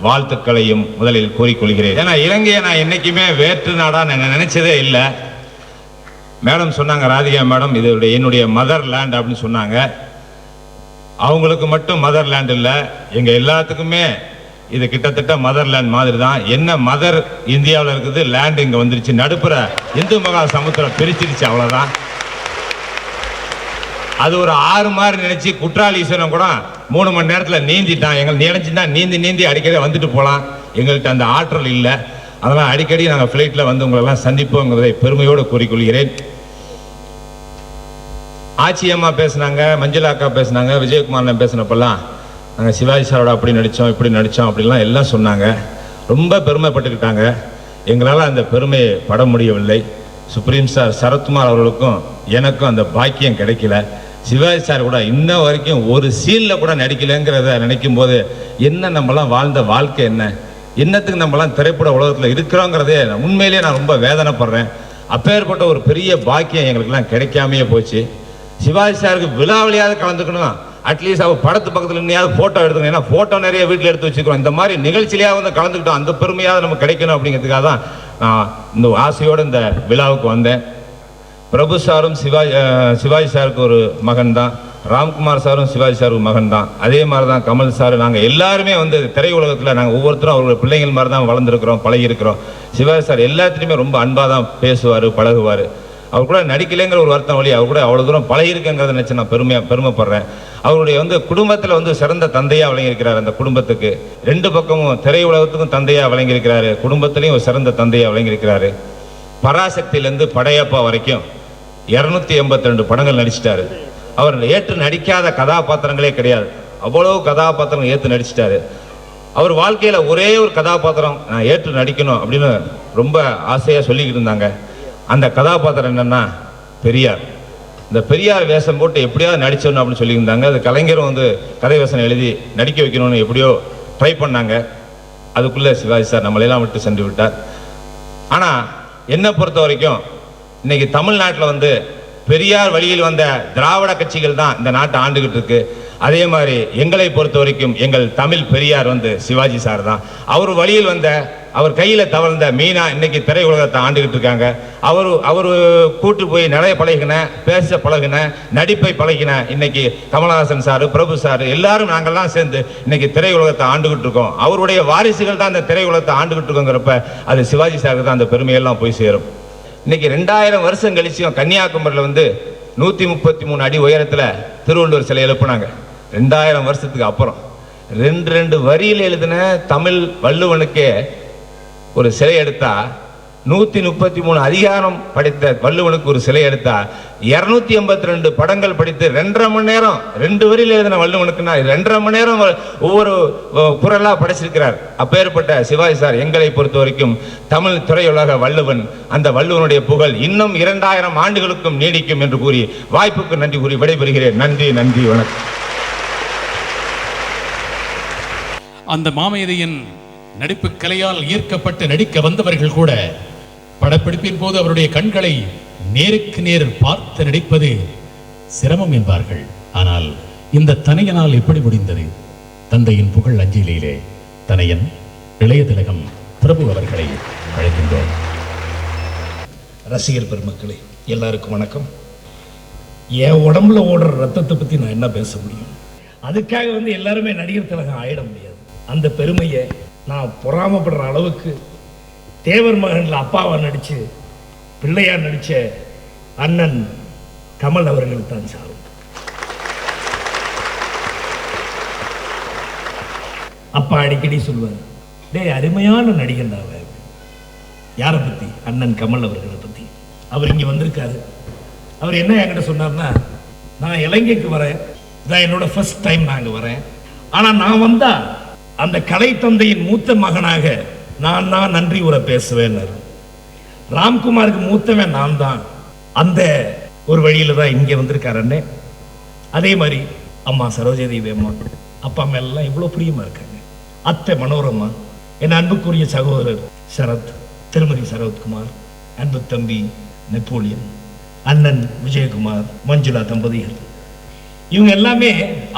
வாழ்த்துக்களையும் முதலில் கூறிக்கொள்கிறேன். ஏன்னா இலங்கையை நான் என்னைக்குமே வேற்று நாடா நினைச்சதே இல்லை. மேடம் சொன்னாங்க, ராதிகா மேடம், இது என்னுடைய மதர் லேண்ட் அப்படின்னு சொன்னாங்க. அவங்களுக்கு மட்டும் மதர் லேண்ட் இல்லை, எங்கள் எல்லாத்துக்குமே இது கிட்டத்தட்ட மதர்லேண்ட் மாதிரி தான். என்ன மதர் இந்தியாவில் இருக்குது, லேண்ட் இங்கே வந்துருச்சு, நடுப்புற இந்து மகா சமுத்திரம் பிரிச்சிருச்சு, அவ்வளோதான். அது ஒரு ஆறு மாதிரி நினைச்சு குற்றாலீஸ்வரன் கூட 3 மணி நேரத்தில் நீந்திட்டான். எங்களை நினைச்சுன்னா நீந்தி அடிக்கடி வந்துட்டு போகலாம். எங்கள்கிட்ட அந்த ஆற்றல் இல்லை. அதெல்லாம் அடிக்கடி நாங்கள் ஃப்ளைட்டில் வந்து உங்களெல்லாம் சந்திப்போங்கிறதை பெருமையோடு கூறிக்கொள்கிறேன். ஆச்சியம்மா பேசினாங்க, மஞ்சள் அக்கா பேசினாங்க, விஜயகுமார் பேசினப்பெல்லாம் நாங்கள் சிவாஜி சாரோட அப்படி நடித்தோம் இப்படி நடித்தோம் அப்படிலாம் எல்லாம் சொன்னாங்க. ரொம்ப பெருமைப்பட்டுக்கிட்டாங்க. எங்களால் அந்த பெருமையை பட முடியவில்லை. சுப்ரீம் சார் சரத்குமார் அவர்களுக்கும் எனக்கும் அந்த பாக்கியம் கிடைக்கல. சிவாஜி சார் கூட இன்ன வரைக்கும் ஒரு சீனில் கூட நடிக்கலைங்கிறத நினைக்கும் போது என்ன நம்மலாம் வாழ்ந்த வாழ்க்கை என்னத்துக்கு நம்மலாம் திரைப்பட உலகத்தில் இருக்கிறோங்கிறதே உண்மையிலேயே நான் ரொம்ப வேதனைப்படுறேன். அப்பேற்பட்ட ஒரு பெரிய பாக்கியம் எங்களுக்கெல்லாம் கிடைக்காமையே போச்சு. சிவாஜி சாருக்கு விழாவிலையாவது கலந்துக்கணும், அட்லீஸ்ட் அவர் படத்து பக்கத்தில் இன்னையாவது ஃபோட்டோ எடுத்துக்கணும். ஏன்னா ஃபோட்டோ நிறைய வீட்டில் எடுத்து வச்சுக்கிறோம். இந்த மாதிரி நிகழ்ச்சியிலேயாவது வந்து கலந்துக்கிட்டோம், அந்த பெருமையாவது நமக்கு கிடைக்கணும் அப்படிங்கிறதுக்காக தான் நான் இந்த ஆசையோடு இந்த விழாவுக்கு வந்தேன். பிரபு சாரும் சிவாஜி சாருக்கு ஒரு மகன் தான், ராம்குமார் சாரும் சிவாஜி சாருக்கு மகன் தான். அதே மாதிரி தான் கமல் சார். நாங்கள் எல்லாருமே வந்து திரையுலகத்தில் நாங்கள் ஒவ்வொருத்தரும் அவரோட பிள்ளைங்கள் மாதிரி தான் வளர்ந்துருக்கிறோம், பழகிருக்கிறோம். சிவாஜி சார் எல்லாத்துலேயுமே ரொம்ப அன்பாக தான் பேசுவார், பழகுவார். அவர் கூட நடிக்கலைங்கிற ஒரு வருத்தம் வழி, அவர் கூட அவ்வளோ தூரம் பழகிருக்குங்கிறத நினச்சி நான் பெருமைப்படுறேன். அவருடைய வந்து குடும்பத்தில் வந்து சிறந்த தந்தையாக விளங்கியிருக்கிறார். அந்த குடும்பத்துக்கு 2 பக்கமும் திரையுலகத்துக்கும் தந்தையாக விளங்கியிருக்கிறாரு, குடும்பத்திலையும் ஒரு சிறந்த தந்தையாக விளங்கியிருக்கிறாரு. பராசக்தியிலேருந்து படையப்பா வரைக்கும் 282 படங்கள் நடிச்சிட்டாரு. அவர் ஏற்று நடிக்காத கதாபாத்திரங்களே கிடையாது. அவ்வளோ கதாபாத்திரம் ஏற்று நடிச்சிட்டாரு. அவர் வாழ்க்கையில் ஒரே ஒரு கதாபாத்திரம் நான் ஏற்று நடிக்கணும் அப்படின்னு ரொம்ப ஆசையாக சொல்லிக்கிட்டு இருந்தாங்க. அந்த கதாபாத்திரம் என்னன்னா பெரியார். இந்த பெரியார் வேஷம் போட்டு எப்படியாவது நடிச்சிடணும் அப்படின்னு சொல்லியிருந்தாங்க. அது கலைஞரும் வந்து கதை வேஷம் எழுதி நடிக்க வைக்கணும்னு எப்படியோ ட்ரை பண்ணாங்க. அதுக்குள்ளே சிவாஜி சார் நம்மளையெல்லாம் விட்டு சென்று விட்டார். ஆனால் என்னை பொறுத்த வரைக்கும் இன்னைக்கு தமிழ்நாட்டில் வந்து பெரியார் வழியில் வந்த திராவிட கட்சிகள் தான் இந்த நாட்டை ஆண்டுகிட்டு இருக்கு. அதே மாதிரி எங்களை பொறுத்த வரைக்கும் எங்கள் தமிழ் பெரியார் வந்து சிவாஜி சார் தான். அவர் வழியில் வந்த, அவர் கையில் தவழ்ந்த மீனா இன்னைக்கு திரையுலகத்தை ஆண்டுகிட்டு இருக்காங்க. அவர் கூட்டு போய் நிறைய பழகின, பேச பழகின, நடிப்பை பழகின இன்னைக்கு கமலஹாசன் சார், பிரபு சார் எல்லாரும் நாங்கள்லாம் சேர்ந்து இன்னைக்கு திரையுலகத்தை ஆண்டுகிட்டு இருக்கோம். அவருடைய வாரிசுகள் தான் அந்த திரையுலகத்தை ஆண்டுகிட்டு இருக்கோங்கிறப்ப அது சிவாஜி சாருக்கு தான் அந்த பெருமையெல்லாம் போய் சேரும். இன்னைக்கு 2000 வருஷம் கழிச்சும் கன்னியாகுமரியில் வந்து 133 அடி உயரத்தில் திருவள்ளுவர் சிலை எழுப்புனாங்க. 2000 வருஷத்துக்கு அப்புறம் 2 வரியில் எழுதின தமிழ் வள்ளுவனுக்கே ஒரு சிலை எடுத்தா, 133 அதிகாரம் படித்த வள்ளுவனுக்கு ஒரு சிலை எடுத்தா, 282 படங்கள் படித்து 2.5 மணி நேரம் 2 வரியில் எழுதின வள்ளுவனுக்குன்னா 2.5 மணி நேரம் ஒவ்வொரு குரலாக படைச்சிருக்கிறார். அப்பேற்பட்ட சிவாஜி சார் எங்களை பொறுத்த வரைக்கும் தமிழ் திரையுலக வள்ளுவன். அந்த வள்ளுவனுடைய புகழ் இன்னும் 2000 ஆண்டுகளுக்கும் நீடிக்கும் என்று கூறி வாய்ப்புக்கு நன்றி கூறி விடைபெறுகிறேன். நன்றி, வணக்கம். அந்த மாமேதையின் நடிப்பு கலையால் ஈர்க்கப்பட்டு நடிக்க வந்தவர்கள் கூட படப்பிடிப்பின் போது அவருடைய கண்களை நேருக்கு நேர் பார்த்து நடிப்பது சிரமம் என்பார்கள். ஆனால் இந்த தனையனால் எப்படி முடிந்தது? தந்தையின் புகழ் அஞ்சலியிலே தனையன் இளைய திலகம் பிரபு அவர்களை அழைக்கின்றோம். ரசிகர் பெருமக்களே எல்லாருக்கும் வணக்கம். என் உடம்புல ஓடுற ரத்தத்தை பற்றி நான் என்ன பேச முடியும்? அதுக்காக வந்து எல்லாருமே நடிகர் திலகம் ஆயிட முடியாது. அந்த பெருமையை நான் பொறாமப்படுற அளவுக்கு தேவர் மகனில் அப்பாவை நடித்து பிள்ளையார் நடித்த அண்ணன் கமல் அவர்களுக்கு தான் சாரும். அப்பா அடிக்கடி சொல்வார், டேய் அருமையான நடிகன் தாவ. யாரை பற்றி? அண்ணன் கமல் அவர்களை பற்றி. அவர் இங்கே வந்திருக்காரு. அவர் என்ன என்கிட்ட சொன்னார்னா, நான் இலங்கைக்கு வரேன், இதான் என்னோட ஃபர்ஸ்ட் டைம் நான் அங்கே வரேன். ஆனால் நான் வந்தால் அந்த கலை தந்தையின் மூத்த மகனாக நான் தான் நன்றி உரை பேசுவேன். ராம்குமாருக்கு மூத்தவன் நான் தான். அந்த ஒரு வழியில தான் இங்கே வந்திருக்காரு அண்ணே. அதே மாதிரி அம்மா சரோஜதேவி அம்மா, அப்பா அம்மா எல்லாம் இவ்வளோ பிரியமா இருக்காங்க. அத்தை மனோரமா, என் அன்புக்குரிய சகோதரர் சரத், திருமதி சரத்குமார், அன்பு தம்பி நெப்போலியன், அண்ணன் விஜயகுமார், மஞ்சுளா தம்பதிகள், இவங்க எல்லாமே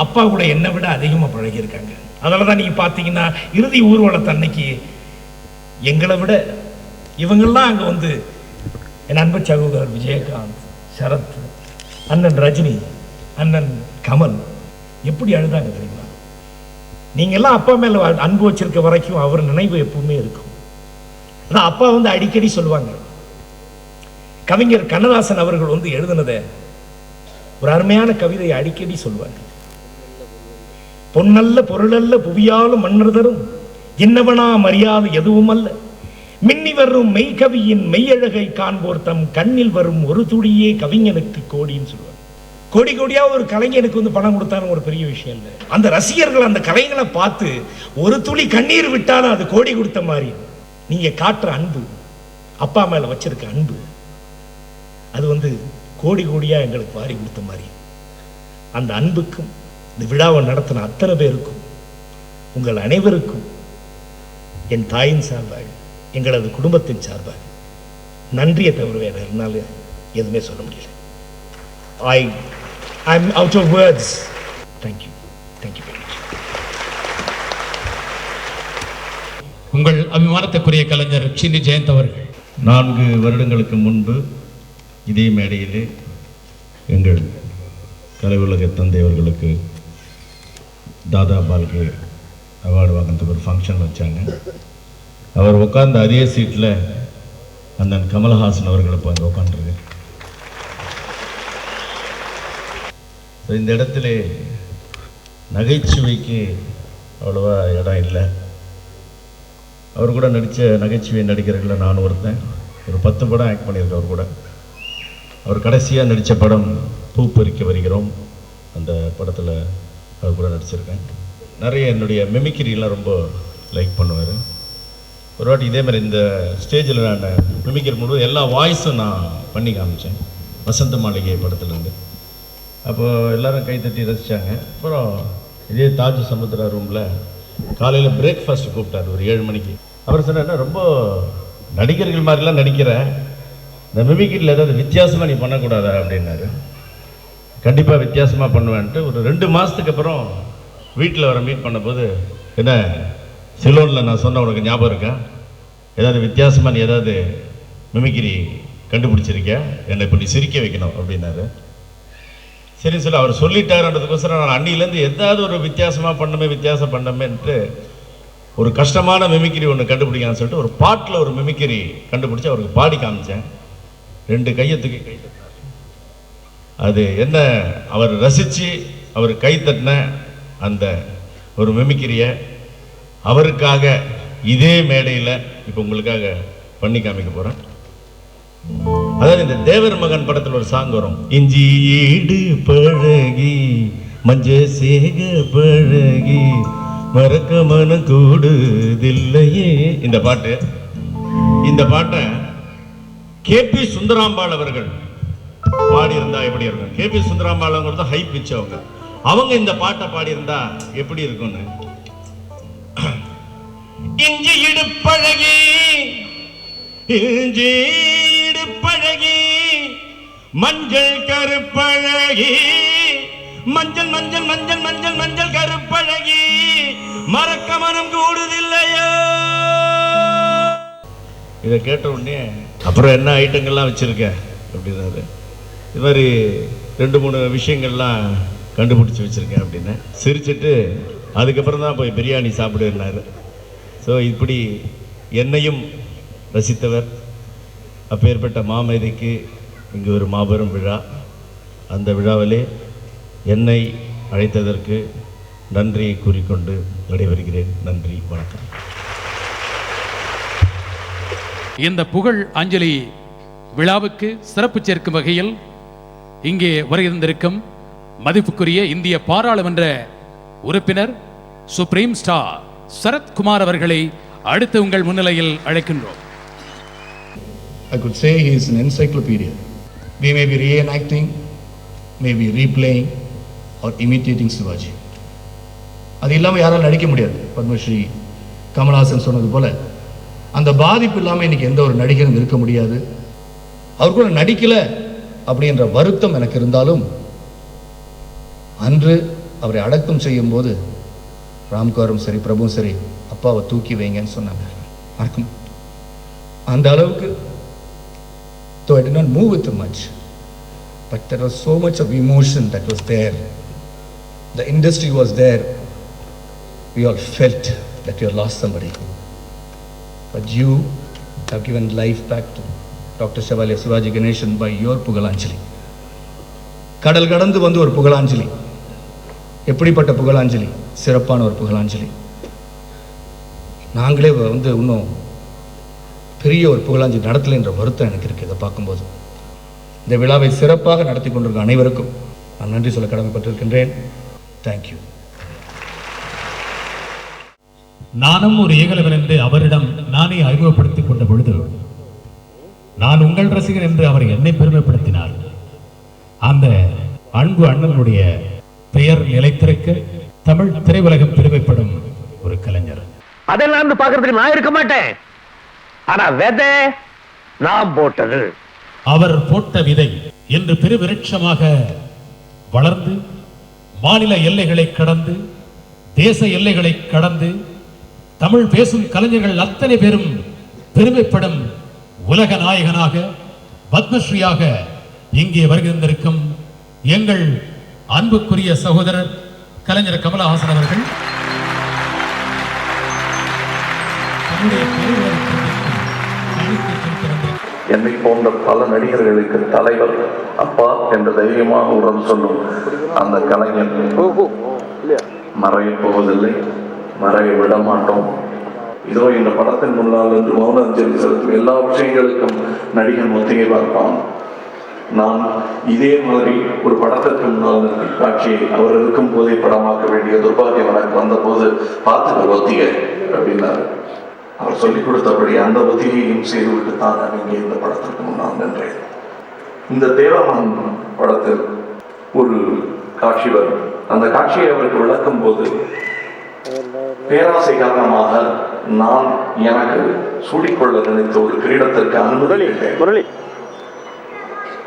அப்பா கூட என்னை விட அதிகமாக பழகியிருக்காங்க. அதனால தான் நீங்கள் பார்த்தீங்கன்னா இறுதி ஊர்வலத்தை அன்னைக்கு எங்களை விட இவங்கெல்லாம் அங்கே வந்து என் அன்பு சகோதரர் விஜயகாந்த், சரத், அண்ணன் ரஜினி, அண்ணன் கமல் எப்படி அழுதாங்க தெரியுமா? நீங்க எல்லாம் அப்பா மேல அன்பு வச்சிருக்க வரைக்கும் அவர் நினைவு எப்பவுமே இருக்கும். ஆனால் அப்பா வந்து அடிக்கடி சொல்லுவாங்க, கவிஞர் கண்ணதாசன் அவர்கள் வந்து எழுதினதை ஒரு அருமையான கவிதையை அடிக்கடி சொல்லுவாங்க. பொன்னல்ல பொருளல்ல புவியாலும் மன்னர் தரும் என்னவனா மரியாதை எதுவும் அல்ல, மின்னி வரும் மெய்கவியின் மெய்யழகை காண்போர் தம் கண்ணில் வரும் ஒரு துளியே கவிஞனுக்கு கோடின்னு சொல்லுவாங்க. கோடி கோடியா ஒரு கலைஞனுக்கு வந்து பணம் கொடுத்தாலும் ஒரு பெரிய விஷயம் இல்லை. அந்த ரசிகர்கள் அந்த கலைஞனை பார்த்து ஒரு துளி கண்ணீர் விட்டாலும் அது கோடி கொடுத்த மாதிரி. நீங்க காட்டுற அன்பு, அப்பா மேல வச்சிருக்க அன்பு, அது வந்து கோடி கோடியா எங்களுக்கு வாரி கொடுத்த மாதிரி. அந்த அன்புக்கும் இந்த விழாவை நடத்தின அத்தனை பேருக்கும், உங்கள் அனைவருக்கும் என் தாயின் சார்பாக, எங்களது குடும்பத்தின் சார்பாக நன்றியை தவிர வேற என்னால எதுவுமே சொல்ல முடியல. I'm out of words. Thank you very much. உங்கள் அபிமானத்துக்குரிய கலைஞர் சின்னி ஜெயந்த் அவர்கள் 4 வருடங்களுக்கு முன்பு இதே மேடையிலே எங்கள் கலை உலக தந்தை அவர்களுக்கு தாதா பால்கே அவார்டு வாங்கிறதுக்கு ஒரு ஃபங்க்ஷன் வச்சாங்க. அவர் உட்கார்ந்த அதே சீட்டில் அந்த கமல்ஹாசன் அவர்கள் இப்போ அங்கே உட்காந்துருக்கு. இந்த இடத்துல நகைச்சுவைக்கு அவ்வளோவா இடம் இல்லை. அவர் கூட நடித்த நகைச்சுவை நடிகர்களில் நான் ஒருத்தன். ஒரு 10 படம் ஆக்ட் பண்ணியிருக்கேன் அவர் கூட. அவர் கடைசியாக நடித்த படம் பூ பறிக்க வருகிறோம், அந்த படத்தில் அவர் கூட நடிச்சிருக்கேன். நிறைய என்னுடைய மிமிக்ரிலாம் ரொம்ப லைக் பண்ணுவார். ஒரு வாட்டி இதே மாதிரி இந்த ஸ்டேஜில் நான் மிமிக்ரி முழுவதும் எல்லா வாய்ஸும் நான் பண்ணி காமிச்சேன், வசந்த மாளிகை படத்துலேருந்து. அப்போது எல்லோரும் கைத்தட்டி ரசித்தாங்க. அப்புறம் இதே தாஜ் சமுத்திரா ரூமில் காலையில் பிரேக்ஃபாஸ்ட் கூப்பிட்டார் ஒரு 7 மணிக்கு. அவர் சொன்னார், ரொம்ப நடிகர்கள் மாதிரிலாம் நடிக்கிற, இந்த மிமிக்ரியில் ஏதாவது வித்தியாசமாக நீ பண்ணக்கூடாதா அப்படின்னாரு. கண்டிப்பாக வித்தியாசமாக பண்ணுவேன்ட்டு ஒரு 2 மாதத்துக்கு அப்புறம் வீட்டில் வர மீட் பண்ணும்போது, என்ன சிலோனில் நான் சொன்ன உனக்கு ஞாபகம் இருக்கா, ஏதாவது வித்தியாசமாக நீ ஏதாவது மிமிக்ரி கண்டுபிடிச்சிருக்கியா, என்னை இப்போ நீ சிரிக்க வைக்கணும் அப்படின்னாரு. சரி சொல்ல அவர் சொல்லிட்டாருன்றதுக்கோசரம் நான் அன்னிலேருந்து ஏதாவது ஒரு வித்தியாசமாக பண்ணமேன்ட்டு ஒரு கஷ்டமான மிமிக்ரி ஒன்று கண்டுபிடிக்கான்னு சொல்லிட்டு ஒரு பாட்டில் ஒரு மிமிக்ரி கண்டுபிடிச்சி அவருக்கு பாடி காமிச்சேன். 2 கையத்துக்கு கை தட்டினார். அது என்ன அவர் ரசித்து அவர் கை தட்டின அந்த ஒரு மிமிக்ரியை அவருக்காக இதே மேடையில் இப்போ உங்களுக்காக பண்ணி காமிக்க போகிறேன். அதாவது இந்த தேவர் மகன் படத்தில் ஒரு சாங் வரும், இஞ்சி ஈடு பழகி மஞ்ச சேக பழகி மறக்க மனம் கூடுதில்லையே. இந்த பாட்டை கேபி சுந்தராம்பாள் அவர்கள் பாடியிருந்தா எப்படி இருக்கும்? கேபி சுந்தராம்பாள் அவங்க தான் ஹை பிச் அவங்க இந்த பாட்டை பாடியிருந்தா எப்படி இருக்கும்னு. இஞ்சி இடுப்பழகி இஞ்சி இடுப்பழகி மஞ்சள் கருப்பழகி மஞ்சள் மஞ்சள் மஞ்சள் மஞ்சள் மஞ்சள் கருப்பழகி மறக்க மனம் கூடுதில்லையோ. இதை கேட்ட உடனே அப்புறம் என்ன ஐட்டங்கள்லாம் வச்சிருக்க அப்படின்னாரு. இது மாதிரி 2-3 விஷயங்கள்லாம் கண்டுபிடிச்சி வச்சுருக்கேன் அப்படின்னு சிரிச்சுட்டு அதுக்கப்புறம் தான் போய் பிரியாணி சாப்பிடுனாரு. ஸோ இப்படி என்னையும் ரசித்தவர், அப்பேற்பட்ட மாமேதைக்கு இங்கு ஒரு மாபெரும் விழா. அந்த விழாவிலே என்னை அழைத்ததற்கு நன்றியை கூறிக்கொண்டு விடைபெறுகிறேன். நன்றி, வணக்கம். இந்த புகழ் அஞ்சலி விழாவுக்கு சிறப்பு சேர்க்கும் வகையில் இங்கே வருகின்றிருக்கும் மதிப்புக்குரிய இந்திய பாராளுமன்ற உறுப்பினர் சுப்ரீம் ஸ்டார் சரத்குமார் அவர்களை அடுத்து உங்கள் முன்னிலையில் அழைக்கின்றோம். I could say he is an encyclopedia. We may be reenacting, may be replaying or imitating Shivaji. அது இல்லாமல் யாராலும் நடிக்க முடியாது. பத்மஸ்ரீ கமல்ஹாசன் சொன்னது போல அந்த பாதிப்பு இல்லாமல் இன்னைக்கு எந்த ஒரு நடிகரும் இருக்க முடியாது. அவர் கூட நடிக்கலை அப்படின்ற வருத்தம் எனக்கு இருந்தாலும் அன்று அவரை அடக்கம் செய்யும் போது ராம்காரும் சரி பிரபுவும் சரி அப்பாவை தூக்கி வைங்கன்னு சொன்னாங்க. அந்த அளவுக்கு though I did not move with him much, but there was so much of emotion that was there. The industry was there. we all felt that you lost somebody. But you have given life back to Dr. Chevalier Sivaji Ganesan by your புகழாஞ்சலி. கடல் கடந்து வந்து ஒரு புகழாஞ்சலி. எப்படிப்பட்ட புகழாஞ்சலி? சிறப்பான ஒரு புகழாஞ்சலி. நாங்களே வந்து இன்னும் பெரிய ஒரு புகழாஞ்சலி நடத்தலை என்ற வருத்தம் எனக்கு இருக்குது இதை பார்க்கும்போது. இந்த விழாவை சிறப்பாக நடத்தி கொண்டிருக்க அனைவருக்கும் நான் நன்றி சொல்ல கடமைப்பட்டிருக்கின்றேன். தேங்க்யூ. நானும் ஒரு ஏகலவன் என்று அவரிடம் நானே அறிமுகப்படுத்திக் கொண்ட பொழுது நான் உங்கள் ரசிகர் என்று அவர் என்னை பெருமைப்படுத்தினார். அந்த அன்பு அண்ணனுடைய பெயர் நிலைத்திருக்க தமிழ் திரையுலகம் பெருமைப்படும் ஒரு கலைஞர். அதெல்லாம் பார்க்கறதுக்கு நான் இருக்க மாட்டேன். ஆனா விதை நான் போட்டது. அவர் போட்ட விதை என்று பெருவிருட்சமாக வளர்ந்து மாநில எல்லைகளை கடந்து தேச எல்லைகளை கடந்து தமிழ் பேசும் கலைஞர்கள் அத்தனை பேரும் பெருமைப்படும் உலக நாயகனாக பத்மஸ்ரீயாக இங்கே வருகின்றிருக்கும் எங்கள் அன்புக்குரிய சகோதரர் கலைஞர் கமலஹாசன் அவர்கள் என்னை போன்ற பல நடிகர்களுக்கு தலைவர் அப்பா என்று தைரியமாக உறவு சொல்லும் அந்த கலைஞர் மறையப் போவதில்லை, மறைய விட மாட்டோம். இதோ இந்த படத்தின் முன்னால் என்று மௌன அஞ்சலி செலுத்தும் எல்லா விஷயங்களுக்கும் நடிகன் ஒத்திகை பார்ப்பான். நான் இதே மாதிரி ஒரு படத்திற்கு முன்னால் காட்சியை அவர் இருக்கும் போதே படமாக்க வேண்டிய துர்பாகியம் எனக்கு வந்த போது பார்த்துக்க ஒத்திகை அப்படின்னாரு. அவர் சொல்லிக் கொடுத்தபடி அந்த ஒத்திகையும் செய்துவிட்டு தான் நான் இங்கே இந்த படத்திற்கு முன்னால் நின்றேன். இந்த தேவமான் படத்தில் ஒரு காட்சி வரும். அந்த காட்சியை அவருக்கு விளக்கும் போது பேராசை காரணமாக நான் எனக்கு சூடிக்கொள்ள நினைத்த ஒரு கிரீடத்திற்கு அனுமதி.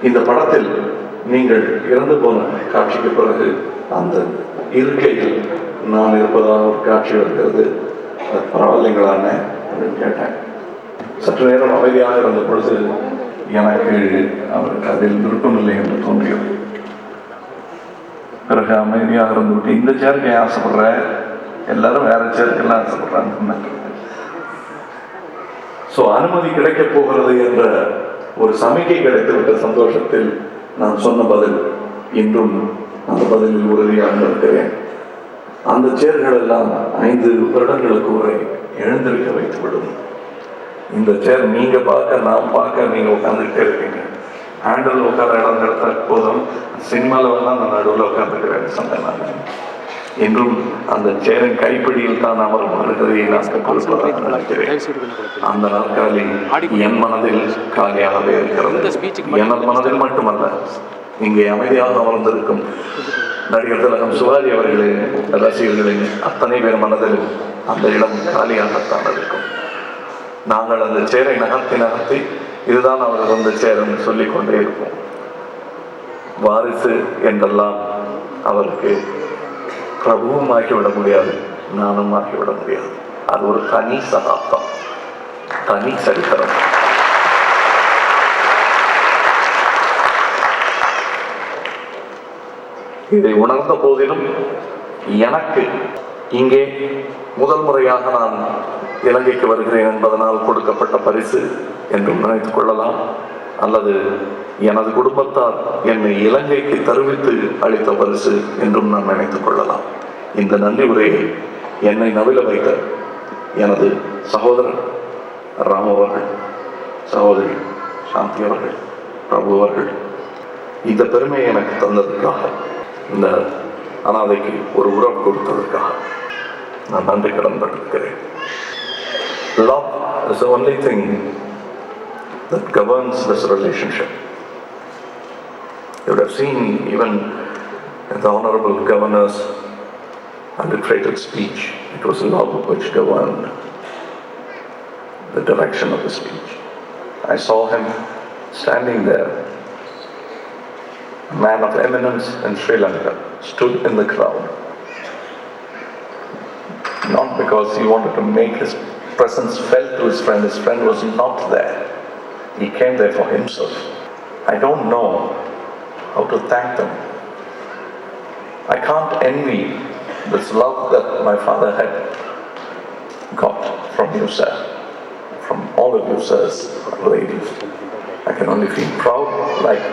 இந்த படத்தில் நீங்கள் இறந்து போன காட்சிக்கு பிறகு அந்த இருக்கையில் நான் இருப்பதாக ஒரு காட்சி வருகிறது. பரவாயில்லைங்களான அப்படின்னு கேட்டேன். சற்று நேரம் அமைதியாக இருந்த பொழுது எனக்கு அவருக்கு அதில் விருப்பமில்லை என்று தோன்றியது. பிறகு அமைதியாக இருந்துவிட்டு இந்த சேருக்கு ஏன் ஆசைப்படுற, எல்லாரும் வேற சேருக்கெல்லாம் ஆசைப்படுறாங்க. ஸோ அனுமதி கிடைக்கப் போகிறது என்ற ஒரு சமிக்கை கிடைத்துவிட்ட சந்தோஷத்தில் நான் சொன்ன பதில் இன்றும் அந்த பதிலில் உறுதியாக இருக்கிறேன். அந்த சேர்கள் எல்லாம் 5 வருடங்களுக்கு ஒரு எழுந்திருக்க வைத்துவிடும். இந்த சேர் நீங்க பார்க்க நான் பார்க்க நீங்க உட்காந்துக்கிட்டே இருக்கீங்க. ஹேண்டில் உட்கார இடம் எடுத்த போதும் சினிமாவில் வந்து நான் நடுவில் உட்காந்துக்கிறேன் சொன்னேன். நான் இன்றும் அந்த சேரின் கைப்பிடியில் தான் அவர் வருகிறதை நான் கொடுப்பதாக நினைக்கிறேன். அந்த நாற்காலி என் மனதில் காலியாகவே இருக்கிறது. என் மனதில் மட்டுமல்ல, இங்கே அமைதியாக அமர்ந்திருக்கும் நடிகர் திலகம் சிவாஜி அவர்களின் ரசிகர்களின் அத்தனை பேர் மனதிலும் அந்த இடம் காலியாகத்தான் இருக்கும். நாங்கள் அந்த சேரை நகர்த்தி இதுதான் அவர் வந்து சேரன்னு சொல்லிக்கொண்டே இருப்போம். வாரிசு என்றெல்லாம் அவருக்கு பிரபுவும் ஆக்கிவிட முடியாது, நானும் ஆக்கிவிட முடியாது. அது ஒரு தனி சகாப்தம், தனி சரித்திரம். இதை உணர்ந்த போதிலும் எனக்கு இங்கே முதல் முறையாக நான் இலங்கைக்கு வருகிறேன் என்பதனால் கொடுக்கப்பட்ட பரிசு என்றும் நினைத்துக் கொள்ளலாம், அல்லது எனது குடும்பத்தார் என்னை இலங்கைக்கு தருவித்து அளித்த பரிசு என்றும் நான் நினைத்துக் கொள்ளலாம். இந்த நன்றி உரையை என்னை நவில வைத்த எனது சகோதரர் ராமு அவர்கள், சகோதரி சாந்தி அவர்கள், பிரபு அவர்கள் இந்த பெருமையை எனக்கு தந்ததற்காக, இந்த அனாதைக்கு ஒரு உறவு கொடுத்ததற்காக நான் நன்றி கடன் பட்டிருக்கிறேன். Love is the only thing that governs this relationship. You would have seen even in the Honorable Governor's alliterated speech, it was love which governed the direction of the speech. I saw him standing there, a man of eminence in Sri Lanka, stood in the crowd, not because he wanted to make his presence felt to his friend was not there. He came there for himself. I don't know how to thank them. I can't envy this love that my father had got from you, sir, from all of you, sirs, ladies. I can only feel proud, like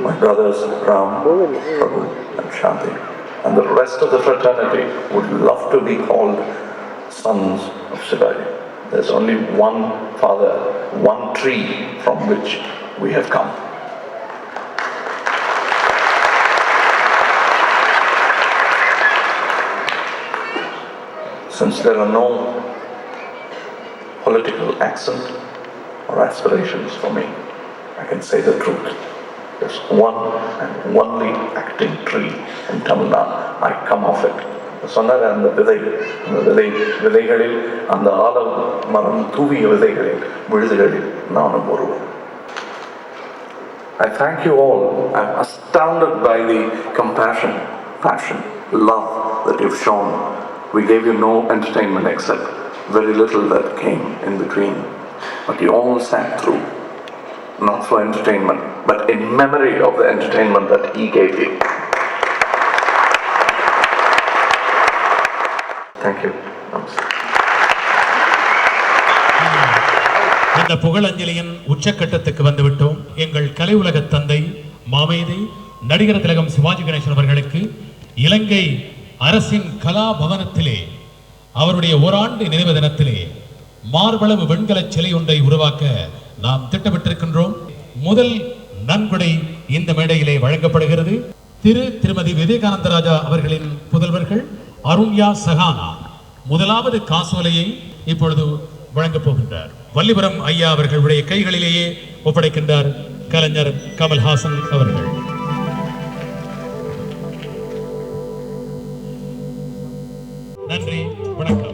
my brothers Ram, Prabhu and Shanti, and the rest of the fraternity would love to be called sons of Shivaji. There's only one father, one tree from which we have come. Since there are no political accent or aspirations for me, I can say the truth. There's one and only acting tree in Tamil Nadu. I come off it. சொன்னார் அந்த விதைகளில் அந்த ஆல மரம் தூவிய விதைகளில் விழுதுகளில் நானும் ஒருவன். I thank you all. I'm astounded by the compassion, passion, love that you've shown. We gave you no entertainment except very little that came in between. But you all sat through, not for entertainment, but in memory of the entertainment that he gave you. Thank you. இந்த புகழஞ்சலியின் உச்சக்கட்டத்துக்கு வந்துவிட்டோம். எங்கள் கலை உலக தந்தை மாமேதை நடிகர் திலகம் சிவாஜி கணேசன் அவர்களுக்கு இலங்கை அரசின் கலா பவனத்திலே அவருடைய ஓராண்டு நினைவு தினத்திலே மார்பளவு வெண்கல சிலை ஒன்றை உருவாக்க நாம் திட்டமிட்டிருக்கின்றோம். முதல் நன்கொடை இந்த மேடையிலே வழங்கப்படுகிறது. திருமதி விவேகானந்த ராஜா அவர்களின் புதல்வர்கள் அருண்யா சஹானா முதலாவது காசோலையை இப்பொழுது வழங்கப் போகின்றார். வள்ளிபுரம் ஐயா அவர்களுடைய கைகளிலேயே ஒப்படைக்கின்றார் கலைஞர் கமல்ஹாசன் அவர்கள். நன்றி, வணக்கம்.